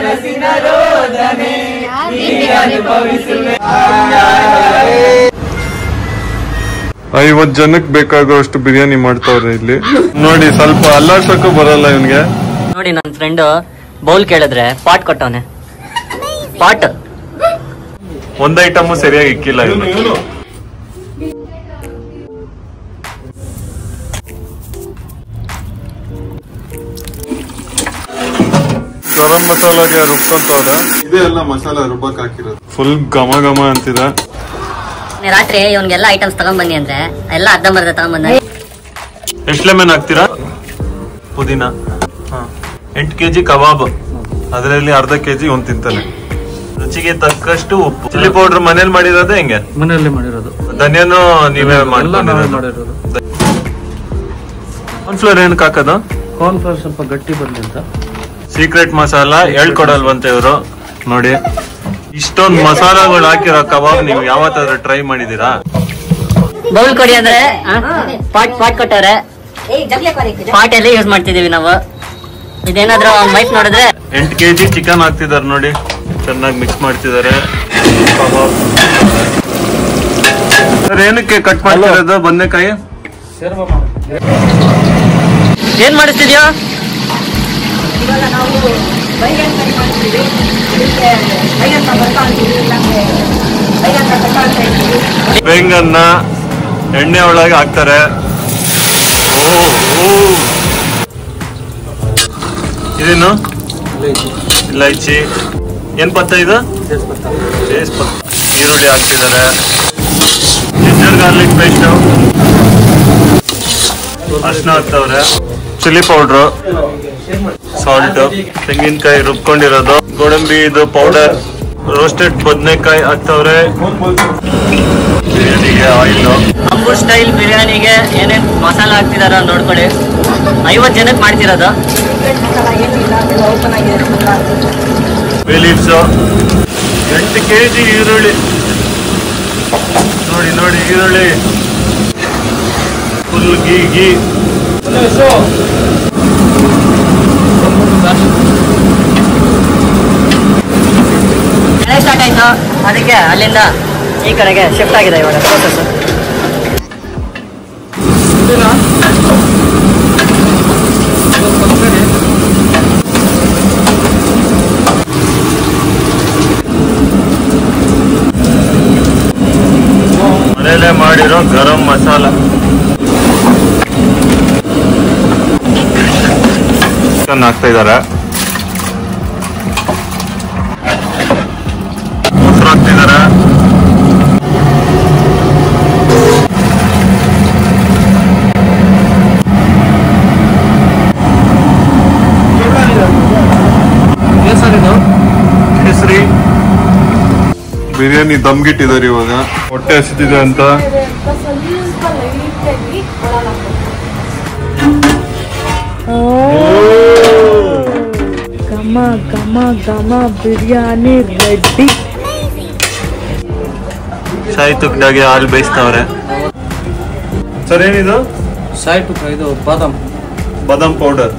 ಮನಸ್ಸಿನ ರೋದನೆ ಅನುಭವಿಸುವೆ. 50 ಜನಕ್ಕೆ ಬೇಕಾಗುವಷ್ಟು ಬಿರಿಯಾನಿ ಮಾಡ್ತಾವ್ರೆ ಇಲ್ಲಿ ನೋಡಿ. ಸ್ವಲ್ಪ ಅಲ್ಲಾಡ್ಸಕ್ಕೂ ಬರಲ್ಲ ಇವನ್ಗೆ. ನೋಡಿ ನನ್ನ ಫ್ರೆಂಡ್ ಬೌಲ್ ಕೇಳಿದ್ರೆ ಪಾಟ್ ಕೊಟ್ಟವನೆ. ಪಾಟ್ ಒಂದ್ ಐಟಮ್ ಸರಿಯಾಗಿ ಇಕ್ಕಿಲ್ಲ ಇವನು. ಗರಂ ಮಸಾಲಾಗೆ ರುಬ್ಕೊಂತವ್ರೆ. ಇದೇ ಎಲ್ಲ ಮಸಾಲಾ ರುಬ್ಬಕ್ ಹಾಕಿರೋದು. ಫುಲ್ ಘಮ ಘಮ ಅಂತಿದೆ. ರಾತ್ರಿ ಇವನ್ಗೆಲ್ಲ ಐಟಮ್ಸ್ ತಗೊಂಡ್ ಬನ್ನಿ ಅಂದ್ರೆ ಎಲ್ಲ ಅರ್ಧಂಬರ್ಧ ತಗೊಂಡ್ ಬಂದ. ಎಷ್ಟು ಲೆಮನ್ ಹಾಕ್ತೀರಾ? ಪುದೀನ 8 kg ಕಬಾಬ್, ಅದರಲ್ಲಿ ಅರ್ಧ kg ಒಂದ್ ತಿಂತಾನೆ. ರುಚಿಗೆ ತಕ್ಕಷ್ಟು ಉಪ್ಪು. ಚಿಲ್ಲಿ ಪೌಡರ್ ಮನೇಲಿ ಮಾಡಿರೋದು ಹೆಂಗೆ? ಮನೆಯಲ್ಲೇ ಮಾಡಿರೋದು. ಧನ್ಯನು ನೀವೇ ಮಾಡಿರೋದು. ಕಾರ್ನ್ಫ್ಲವರ್ ಏನಕ್ಕೆ ಹಾಕೋದು? ಕಾರ್ನ್ಫ್ಲವರ್ ಸ್ವಲ್ಪ ಗಟ್ಟಿ ಬರ್ಲಿ ಅಂತ. ಸೀಕ್ರೆಟ್ ಮಸಾಲಾ ಹೇಳ್ಕೊಡಲ್ವಂತೆ ಇವರು. ನೋಡಿ ಇಷ್ಟೊಂದು ಮಸಾಲಾಗಳು ಹಾಕಿರೋ ಕಬಾಬ್ ನೀವು ಯಾವತ್ತಾದ್ರೂ ಟ್ರೈ ಮಾಡಿದೀರಾ? ಬೌಲ್ ಕೊಡಿ ಅಂದ್ರೆ ಪಾಟ್ ಕೊಟ್ಟವ್ರೆ. ಪಾಟ್ ಎಲ್ಲ ಯೂಸ್ ಮಾಡ್ತಿದೀವಿ ನಾವು. ಇದೇನಾದ್ರೂ ವೈಫ್ ನೋಡಿದ್ರೆ 8 kg ಚಿಕನ್ ಹಾಕ್ತಿದಾರೆ ನೋಡಿ. ಚೆನ್ನಾಗಿ ಮಿಕ್ಸ್ ಮಾಡ್ತಿದ್ದಾರೆ. ಸರ್ ಏನಕ್ಕೆ ಕಟ್ ಮಾಡ್ತಿರೋದು ಬದನೆಕಾಯಿ? ಏನ್ ಮಾಡಿಸ್ತಿದ್ಯೋ? ಇವಾಗ ನಾವು ಬೈಗನ್ ಕೈ ಮಾಡ್ತೀವಿ. ಬೈಗನ್ ಬೇಂಗನ್ನ ಎಣ್ಣೆ ಒಳಗೆ ಹಾಕ್ತಾರೆ. ಇದೇನು? ಇಲೈಚಿ. ಏನ್ ಪತ್ತ ಇದು? ಈರುಳ್ಳಿ ಹಾಕ್ತಿದ್ದಾರೆ. ಜಿಂಜರ್ ಗಾರ್ಲಿಕ್ ಪೇಸ್ಟ್, ಅರ್ಶಿನ ಹಾಕ್ತವ್ರೆ, ಚಿಲ್ಲಿ ಪೌಡ್ರು, ಸಾಲ್ಟ್, ತೆಂಗಿನಕಾಯಿ ರುಬ್ಕೊಂಡಿರೋದು, ಗೋಡಂಬಿ ಇದು ಪೌಡರ್, ರೋಸ್ಟೆಡ್ ಬದನೆಕಾಯಿ ಹಾಕ್ತವ್ರೆ. ಬಿರಿಯಾನಿಗೆ ಆಯಿಲ್. ಅಂಬೂರ್ ಸ್ಟೈಲ್ ಬಿರಿಯಾನಿಗೆ ಏನೇನ್ ಮಸಾಲ ಹಾಕ್ತಿದಾರ ನೋಡ್ಕೊಳ್ಳಿ. 50 ಜನಕ್ಕೆ ಮಾಡ್ತಿರೋದು. ಬೇ ಲೀವ್ಸ್, 8 kg ಈರುಳ್ಳಿ. ನೋಡಿ ನೋಡಿ ಈರುಳ್ಳಿ ಫುಲ್ ಗೀ. ಮಳೆ ಸ್ಟಾರ್ಟ್ ಆಯ್ತು, ಅದಕ್ಕೆ ಅಲ್ಲಿಂದ ಈ ಕಡೆಗೆ ಶಿಫ್ಟ್ ಆಗಿದೆ ಇವಾಗ ಪ್ರೋಸೆಸ್. ಮನೇಲೆ ಮಾಡಿರೋ ಗರಂ ಮಸಾಲ ಚಿಕನ್ ಹಾಕ್ತಾ ಇದಾರೆ. ಮೊಸರು ಹಾಕ್ತಿದಾರೆ. ಕೇಸರಿ ಬಿರಿಯಾನಿ ದಮ್ಗಿಟ್ಟಿದ್ದಾರೆ. ಇವಾಗ ಹೊಟ್ಟೆ ಹಸಿತಿದೆ ಅಂತ ಘಮ ಘಮ ಘಮ ಬಿರಿಯಾನಿ ರೆಡಿ. ಶಾಯಿ ತುಕ್ಕದಾಗೆ ಹಾಲು ಬೇಯಿಸ್ತವ್ರೆ. ಸರ್ ಏನಿದು? ಶಾಯಿ ತುಪ್ಪ, ಇದು ಬಾದಾಮ್ ಪೌಡರ್.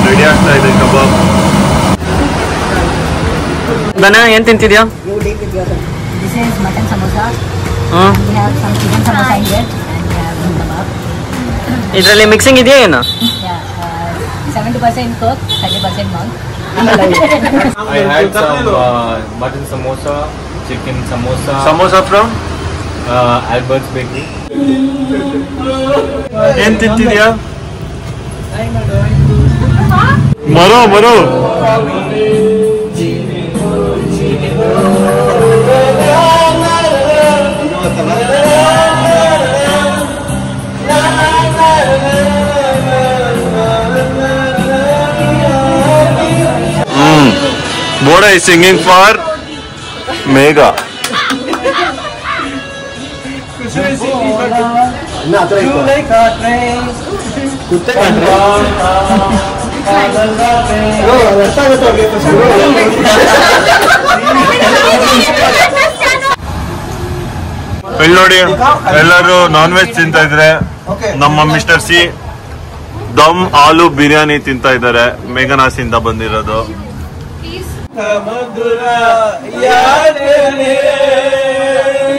ರೆಡಿ ಆಗ್ತಾ ಇದೆ ಕಬಾಬ್. ದನ ಏನ್ ತಿಂತಿದ್ಯಾ? This is mutton samosa. We have some chicken samosa in there and we have kebab. ಇದ್ರಲ್ಲಿ ಮಿಕ್ಸಿಂಗ್ ಇದೆಯಾ ಏನು? Yeah, 70% cook, 30% monk. I had some mutton samosa, chicken samosa. Samosa from Albert's Bakery. ಏನ್ ತಿಂತಿದ್ಯಾ? ಮರೋ Boda is singing for Mega. ಇಲ್ಲಿ ನೋಡಿ ಎಲ್ಲರೂ non veg ತಿಂತಾ ಇದ್ರೆ ನಮ್ಮ ಮಿಸ್ಟರ್ ಸಿ ದಮ್ ಆಲೂ ಬಿರಿಯಾನಿ ತಿಂತಾ ಇದ್ದಾರೆ, ಮೇಘನಾಸಿಂದ ಬಂದಿರೋದು.